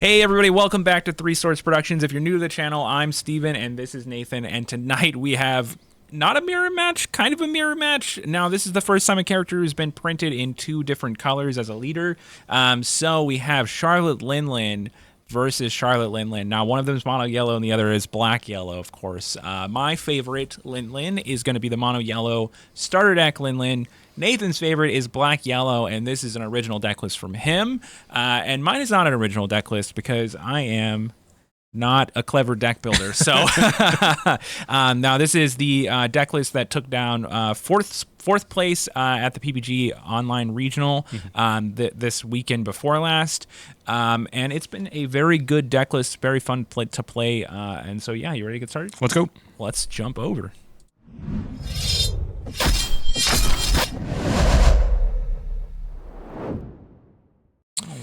Hey everybody, welcome back to Three Swords Productions. If you're new to the channel, I'm Steven and this is Nathan, and tonight we have not a mirror match, kind of a mirror match. Now, this is the first time a character who's been printed in two different colors as a leader. So we have Charlotte Linlin versus Charlotte Linlin. Now, one of them is mono yellow and the other is black yellow, of course. My favorite Linlin is going to be the mono yellow starter deck Linlin. Nathan's favorite is black yellow, and this is an original deck list from him. And mine is not an original deck list because I am not a clever deck builder. So now this is the deck list that took down fourth place at the PPG Online Regional this weekend before last. And it's been a very good deck list, very fun to play. And so, yeah, you ready to get started? Let's go. Let's jump over.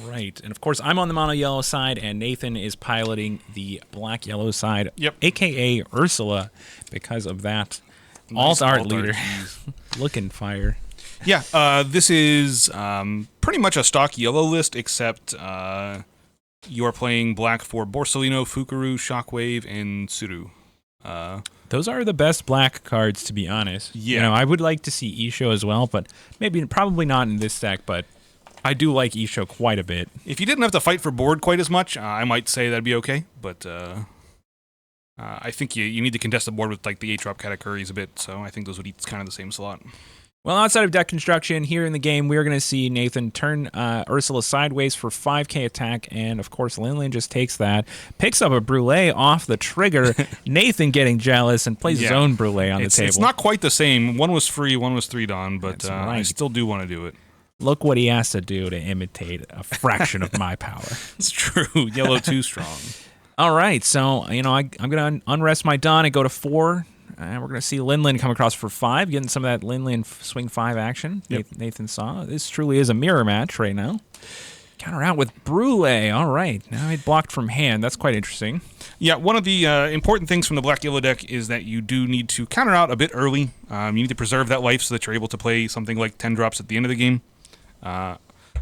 Right, and of course I'm on the mono yellow side and Nathan is piloting the black yellow side, aka Ursula, because of that Nice alt art leader. Looking fire. Yeah, this is pretty much a stock yellow list, except you are playing black for Borsellino, Fukuru, Shockwave, and Suru. Those are the best black cards, to be honest. Yeah. You know, I would like to see Isho as well, but probably not in this deck, but I do like Isho quite a bit. If you didn't have to fight for board quite as much, I might say that'd be okay, but I think you need to contest the board with like the 8-drop Katakuris a bit, so I think those would eat kind of the same slot. Well, outside of deck construction, here in the game, we're going to see Nathan turn Ursula sideways for 5k attack, and of course, Linlin just takes that, picks up a Brûlée off the trigger, Nathan getting jealous, and plays his own Brûlée on the table. It's not quite the same. One was free, one was 3-don, but right. I still do want to do it. Look what he has to do to imitate a fraction of my power. It's true. Yellow too strong. All right, so, you know, I'm going to unrest my Don and go to 4. And we're going to see Linlin come across for 5, getting some of that Linlin swing 5 action Nathan saw. This truly is a mirror match right now. Counter out with Brûlée. All right, now it blocked from hand. That's quite interesting. Yeah, one of the important things from the black-yellow deck is that you do need to counter out a bit early. You need to preserve that life so that you're able to play something like 10 drops at the end of the game.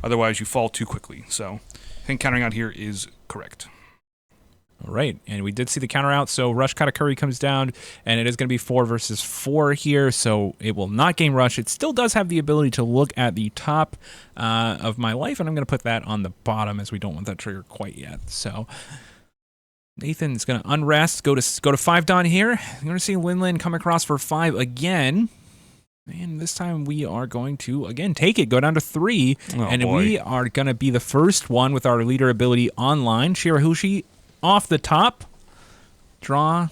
Otherwise, you fall too quickly. So I think countering out here is correct. All right, and we did see the counter out, so Rush Katakuri comes down, and it is going to be 4 versus 4 here, so it will not gain Rush. It still does have the ability to look at the top of my life, and I'm going to put that on the bottom as we don't want that trigger quite yet. So Nathan's going to unrest, go to 5-don here. You're going to see Linlin come across for 5 again. And this time we are going to, again, take it, go down to 3. We are going to be the first one with our leader ability online. Shirahushi off the top. Draw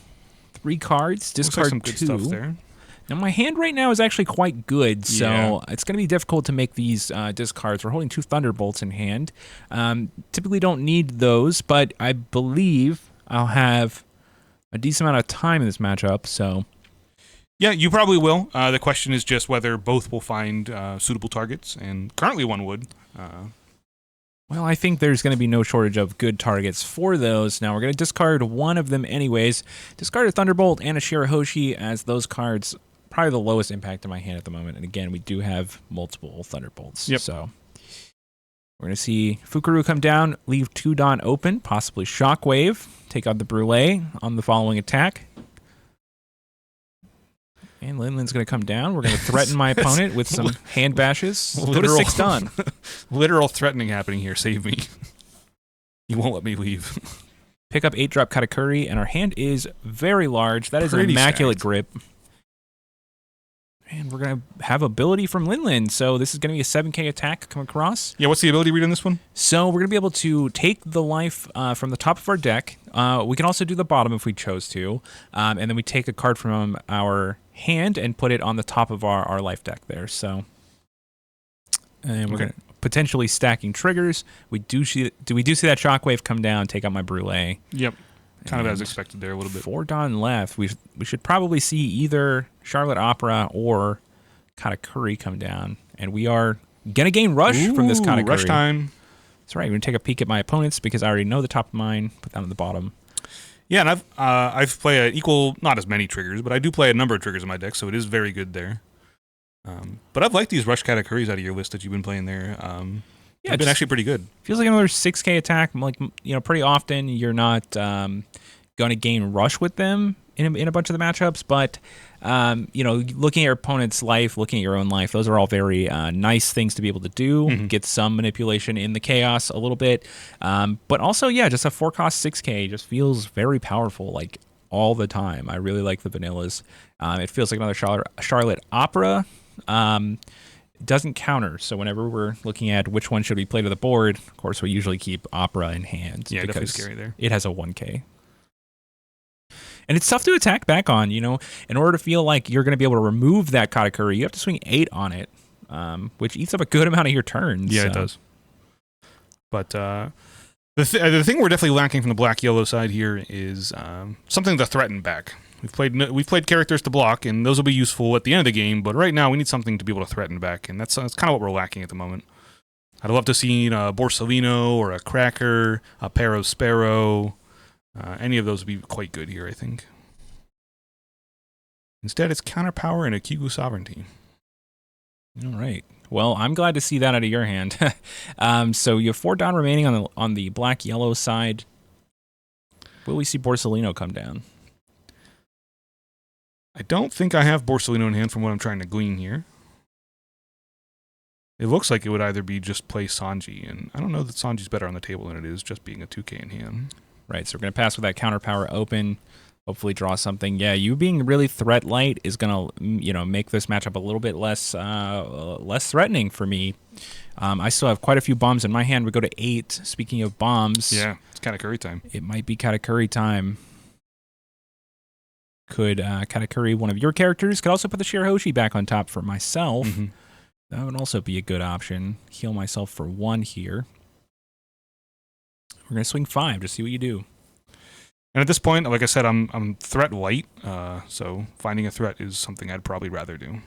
3 cards, discard some 2. good stuff there. Now, my hand right now is actually quite good, so it's going to be difficult to make these discards. We're holding 2 Thunderbolts in hand. Typically don't need those, but I believe I'll have a decent amount of time in this matchup, so... Yeah, you probably will. The question is just whether both will find suitable targets, and currently one would. Well, I think there's going to be no shortage of good targets for those. Now, we're going to discard one of them anyways. Discard a Thunderbolt and a Shirahoshi, as those cards probably the lowest impact in my hand at the moment. And again, we do have multiple Thunderbolts. Yep. So we're going to see Fukuru come down, leave 2-don open, possibly Shockwave, take out the Brûlée on the following attack. And Linlin's going to come down. We're going to threaten my opponent with some hand bashes. Go to 6-don. Literal threatening happening here. Save me. You won't let me leave. Pick up 8-drop Katakuri, and our hand is very large. That is Pretty an immaculate stacked. grip. And we're going to have ability from Linlin. So this is going to be a 7k attack come across. Yeah, what's the ability read on this one? So we're going to be able to take the life from the top of our deck. We can also do the bottom if we chose to. And then we take a card from our hand and put it on the top of our life deck there. So, and we're going to potentially stacking triggers. We do see that Shockwave come down, take out my Brûlée. Yep. Kind of as expected there a little bit. 4-don left. We should probably see either Charlotte Opera or Katakuri come down. And we are going to gain Rush from this Katakuri. Rush time. That's right. We're going to take a peek at my opponents because I already know the top of mine. Put that on the bottom. Yeah, and I've played an equal, not as many triggers, but I do play a number of triggers in my deck, so it is very good there. But I've liked these Rush Katakuris out of your list that you've been playing there. Yeah, It's been actually pretty good. Feels like another 6K attack. Like, pretty often you're not going to gain rush with them in a bunch of the matchups, but looking at your opponent's life, looking at your own life, those are all very nice things to be able to do. Get some manipulation in the chaos a little bit, but also, just a 4-cost 6K just feels very powerful, like all the time. I really like the vanillas. It feels like another Charlotte Opera. Doesn't counter, so whenever we're looking at which one should we play to the board, of course we usually keep Opera in hand. Yeah, definitely scary there. It has a 1K. And it's tough to attack back on, in order to feel like you're going to be able to remove that Katakuri, you have to swing 8 on it, which eats up a good amount of your turns. Yeah, it does. But the thing we're definitely lacking from the black-yellow side here is something to threaten back. We've played characters to block, and those will be useful at the end of the game, but right now we need something to be able to threaten back, and that's kind of what we're lacking at the moment. I'd love to see a Borsalino or a Cracker, a Pair of Sparrow. Any of those would be quite good here, I think. Instead, it's Counterpower and a Kigu Sovereignty. All right. Well, I'm glad to see that out of your hand. So you have 4 down remaining on the black-yellow side. Will we see Borsalino come down? I don't think I have Borsalino in hand from what I'm trying to glean here. It looks like it would either be just play Sanji, and I don't know that Sanji's better on the table than it is just being a 2K in hand. Right, so we're going to pass with that Counterpower open, hopefully draw something. Yeah, you being really threat light is going to, make this matchup a little bit less threatening for me. I still have quite a few bombs in my hand. We go to 8. Speaking of bombs. Yeah, it's Katakuri time. It might be Katakuri time. Could Katakuri one of your characters? Could also put the Shirahoshi back on top for myself. That would also be a good option. Heal myself for 1 here. We're going to swing 5 to see what you do. And at this point, like I said, I'm threat light, so finding a threat is something I'd probably rather do.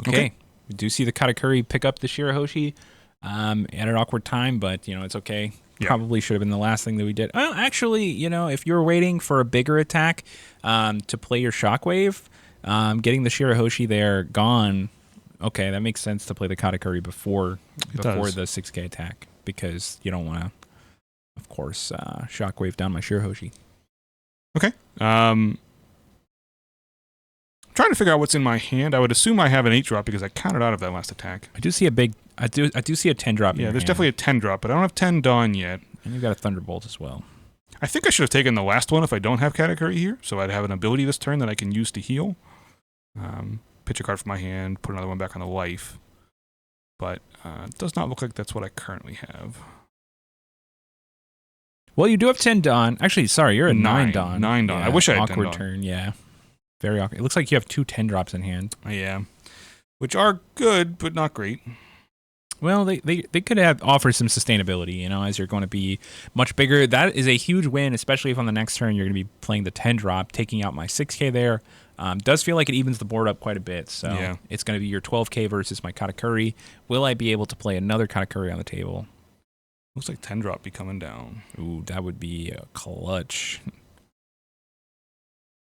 Okay. We do see the Katakuri pick up the Shirahoshi at an awkward time, but, it's okay. Yeah. Probably should have been the last thing that we did. Well, actually, if you're waiting for a bigger attack to play your Shockwave, getting the Shirahoshi there gone, okay, that makes sense to play the Katakuri before the 6K attack, because you don't want to, of course, Shockwave down my Shirahoshi. Okay. I'm trying to figure out what's in my hand. I would assume I have an 8-drop because I counted out of that last attack. I do see a 10-drop. Yeah, there's definitely a 10-drop, but I don't have 10 Dawn yet. And you've got a Thunderbolt as well. I think I should have taken the last one if I don't have Katakuri here, so I'd have an ability this turn that I can use to heal. Pitch a card from my hand, put another one back on the life. But it does not look like that's what I currently have. Well, you do have 10 Dawn. Actually, sorry, you're a 9 Dawn. 9 Dawn. Yeah, I wish I had 10 Dawn. Awkward turn, yeah. Very awkward. It looks like you have 2 10-drops in hand. Yeah. Which are good, but not great. Well, they could have offer some sustainability, as you're going to be much bigger. That is a huge win, especially if on the next turn you're going to be playing the 10-drop, taking out my 6K there. Does feel like it evens the board up quite a bit. So It's going to be your 12K versus my Katakuri. Will I be able to play another Katakuri on the table? Looks like 10-drop be coming down. Ooh, that would be a clutch.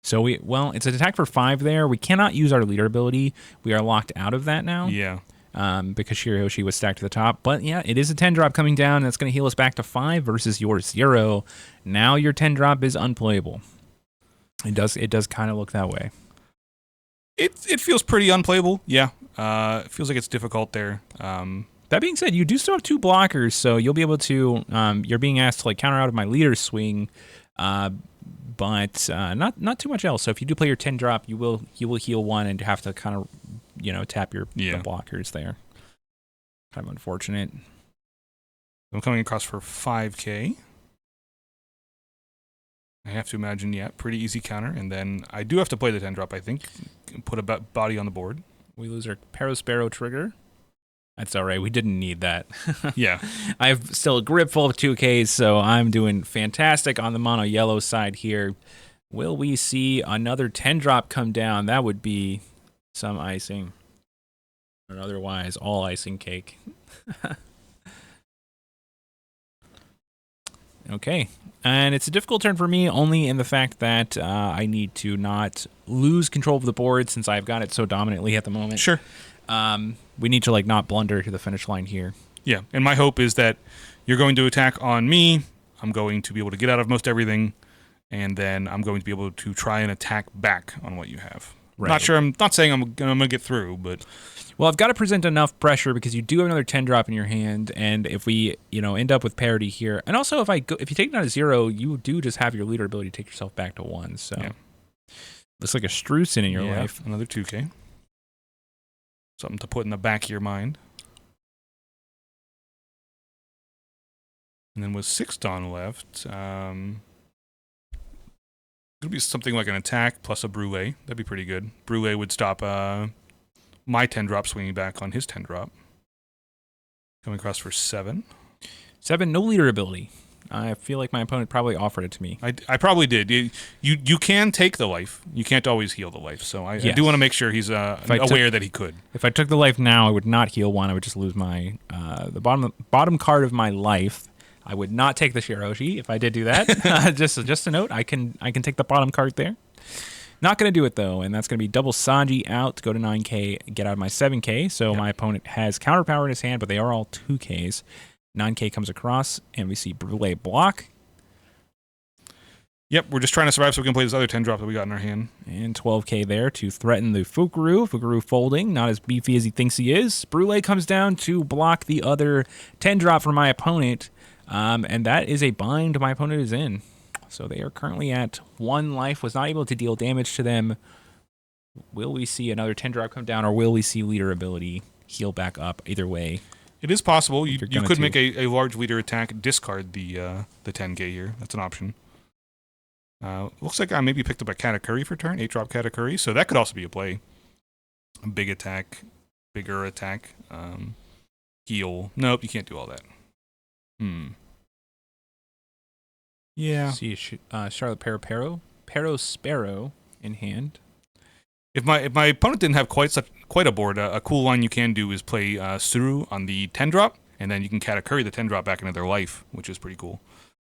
So it's an attack for 5 there. We cannot use our leader ability. We are locked out of that now. Yeah. Because Shirahoshi was stacked to the top. But yeah, it is a 10-drop coming down. That's going to heal us back to 5 versus your 0. Now your 10-drop is unplayable. It does kind of look that way. It feels pretty unplayable. Yeah. It feels like it's difficult there. That being said, you do still have 2 blockers, so you'll be able to. You're being asked to counter out of my leader swing, but not too much else. So if you do play your 10-drop, you will heal 1 and have to kind of tap the blockers there. Kind of unfortunate. I'm coming across for 5K. I have to imagine, pretty easy counter, and then I do have to play the 10-drop. I think put a body on the board. We lose our Parasparrow trigger. That's all right. We didn't need that. Yeah. I have still a grip full of 2Ks, so I'm doing fantastic on the mono yellow side here. Will we see another 10-drop come down? That would be some icing. Or otherwise, all icing cake. Okay. And it's a difficult turn for me only in the fact that I need to not lose control of the board since I've got it so dominantly at the moment. Sure. We need to not blunder to the finish line here. Yeah, and my hope is that you're going to attack on me. I'm going to be able to get out of most everything, and then I'm going to be able to try and attack back on what you have. Right. Not sure. I'm not saying I'm going to get through, but Well, I've got to present enough pressure because you do have another 10 drop in your hand, and if we, end up with parity here, and also if you take it down to 0, you do just have your leader ability to take yourself back to 1. So looks like a Streusen in your life. Another 2K. Something to put in the back of your mind. And then with 6 Dawn left, could be something like an attack plus a Brûlé. That'd be pretty good. Brûlé would stop my 10 drop swinging back on his 10 drop. Coming across for 7. 7, no leader ability. I feel like my opponent probably offered it to me. I probably did. You can take the life. You can't always heal the life. So I do want to make sure he's aware that he could. If I took the life now, I would not heal 1. I would just lose my the bottom card of my life. I would not take the Shirahoshi if I did do that. just a note, I can take the bottom card there. Not going to do it, though, and that's going to be double Sanji out to go to 9K, get out of my 7K. So my opponent has counter power in his hand, but they are all 2Ks. 9K comes across, and we see Brûlé block. Yep, we're just trying to survive so we can play this other 10 drop that we got in our hand. And 12K there to threaten the Fukuru. Fukuru folding, not as beefy as he thinks he is. Brûlé comes down to block the other 10 drop for my opponent, and that is a bind my opponent is in. So they are currently at 1 life, was not able to deal damage to them. Will we see another 10 drop come down, or will we see leader ability heal back up? Either way. It is possible. You could make a large leader attack, discard the 10K here. That's an option. Looks like I maybe picked up a Katakuri for turn, 8-drop Katakuri, so that could also be a play. A big attack, bigger attack, heal. Nope, you can't do all that. Yeah. See Charlotte Pero Sparrow in hand. If my opponent didn't have quite a board, a cool line you can do is play Suru on the 10 drop, and then you can Katakuri the 10 drop back into their life, which is pretty cool.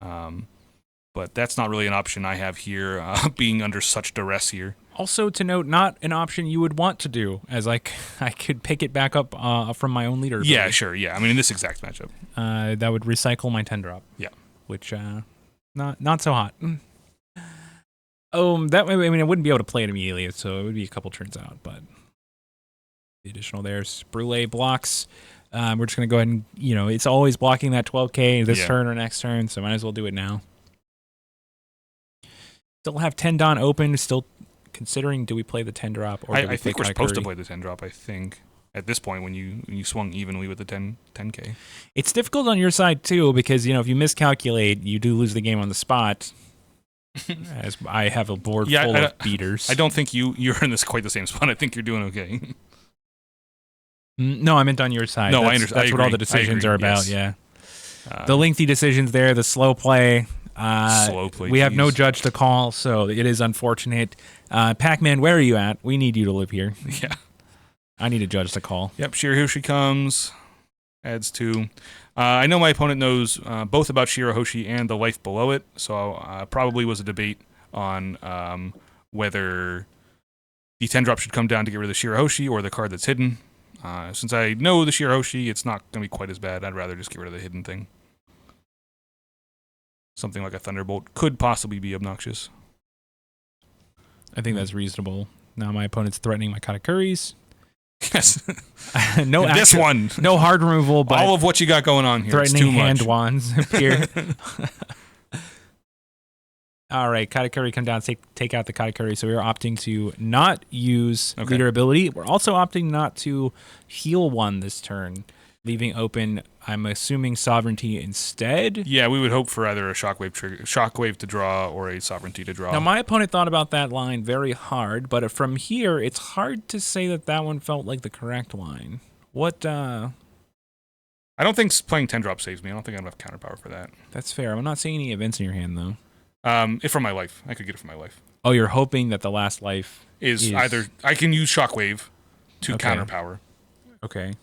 But that's not really an option I have here, being under such duress here. Also to note, not an option you would want to do, as I could pick it back up from my own leader. Yeah, sure. Yeah, I mean in this exact matchup, that would recycle my 10 drop. Yeah, which not so hot. That way, I mean, I wouldn't be able to play it immediately, so it would be a couple turns out. But the additional there's Brûlé blocks. We're just gonna go ahead and it's always blocking that 12K this turn or next turn, so might as well do it now. Still have 10 Dawn open. Still considering, do we play the 10 drop or do we I think we're Katakuri? Supposed to play the 10 drop. I think at this point when you swung evenly with the 10K. It's difficult on your side too because if you miscalculate, you do lose the game on the spot. As I have a board full of beaters. I don't think you're in this quite the same spot. I think you're doing okay. No, I meant on your side. No, I understand. That's what all the decisions are about. Yes. Yeah, the lengthy decisions there, the slow play. Slow play. We have no judge to call, so it is unfortunate. Pac-Man, where are you at? We need you to live here. Yeah, I need a judge to call. Yep, Shirahoshi comes, adds 2. I know my opponent knows both about Shirahoshi and the life below it, so probably was a debate on whether the 10 drop should come down to get rid of the Shirahoshi or the card that's hidden. Since I know the Shirahoshi, it's not going to be quite as bad. I'd rather just get rid of the hidden thing. Something like a Thunderbolt could possibly be obnoxious. I think that's reasonable. Now my opponent's threatening my Katakuris. Yes. No action, this one. No hard removal, but all of what you got going on here. Threatening it's too hand much. wands appear. All right, Katakuri come down, take out the Katakuri. So we're opting to not use leader ability. We're also opting not to heal 1 this turn, leaving open, I'm assuming, sovereignty instead. Yeah, we would hope for either a shockwave to draw or a sovereignty to draw. Now, my opponent thought about that line very hard, but from here, it's hard to say that one felt like the correct line. What, I don't think playing 10 drop saves me. I don't think I have enough counter power for that. That's fair. I'm not seeing any events in your hand, though. If from my life. I could get it from my life. Oh, you're hoping that the last life is either... I can use shockwave to counter power. Okay.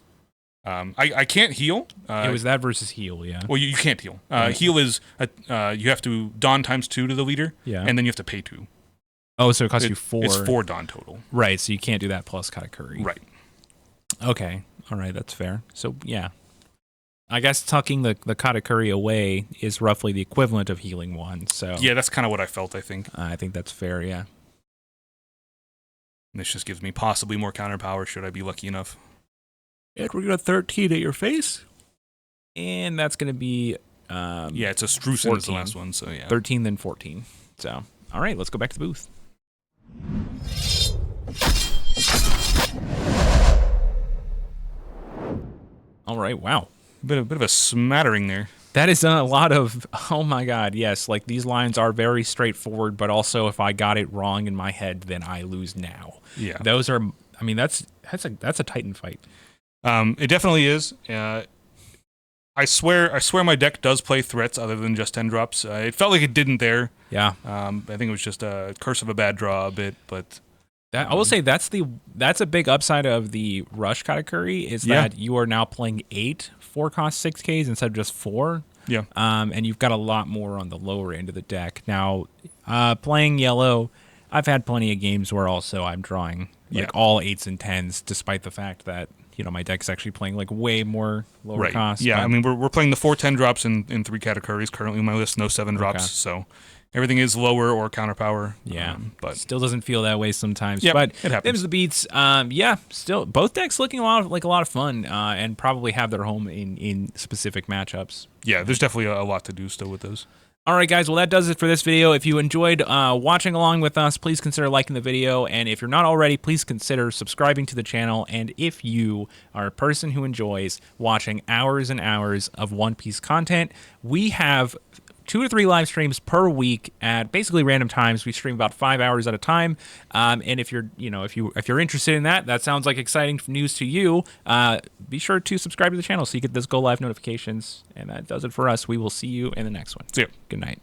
I can't heal. It was that versus heal, yeah. Well, you can't heal. Heal is you have to Dawn times 2 to the leader, and then you have to pay 2. Oh, so it costs you 4. It's 4 Dawn total. Right, so you can't do that plus Katakuri. Right. Okay. All right, that's fair. So, yeah. I guess tucking the Katakuri away is roughly the equivalent of healing 1. So Yeah, that's kind of what I felt, I think. I think that's fair, yeah. And this just gives me possibly more counter power should I be lucky enough. And we're going to 13 at your face. And that's going to be... yeah, it's a Strucin is the last one, so yeah. 13, then 14. So, all right, let's go back to the booth. All right, wow. Bit of a smattering there. That is a lot of, oh my god, yes, like these lines are very straightforward, but also if I got it wrong in my head, then I lose now. Yeah. Those are, I mean, that's a Titan fight. It definitely is. I swear my deck does play threats other than just 10 drops. It felt like it didn't there. Yeah. I think it was just a curse of a bad draw a bit, but... I will say that's a big upside of the Rush Katakuri is that you are now playing 8 4-cost 6Ks instead of just 4. Yeah. And you've got a lot more on the lower end of the deck. Now, playing yellow, I've had plenty of games where also I'm drawing like all 8s and 10s, despite the fact that my deck's actually playing like way more lower cost. Yeah, I mean we're playing the 4 10 drops in 3 Katakuris currently on my list, no 7 drops, so everything is lower or counter power. Yeah, but still doesn't feel that way sometimes. Yeah, but it happens. Them's the beats. Yeah, still both decks looking a lot of fun, and probably have their home in specific matchups. Yeah, there's definitely a lot to do still with those. All right, guys. Well, that does it for this video. If you enjoyed watching along with us, please consider liking the video. And if you're not already, please consider subscribing to the channel. And if you are a person who enjoys watching hours and hours of One Piece content, we have 2 to 3 live streams per week at basically random times. We stream about 5 hours at a time. And if you're, if you're interested in that sounds like exciting news to you. Be sure to subscribe to the channel so you get those go live notifications. And that does it for us. We will see you in the next one. See ya. Good night.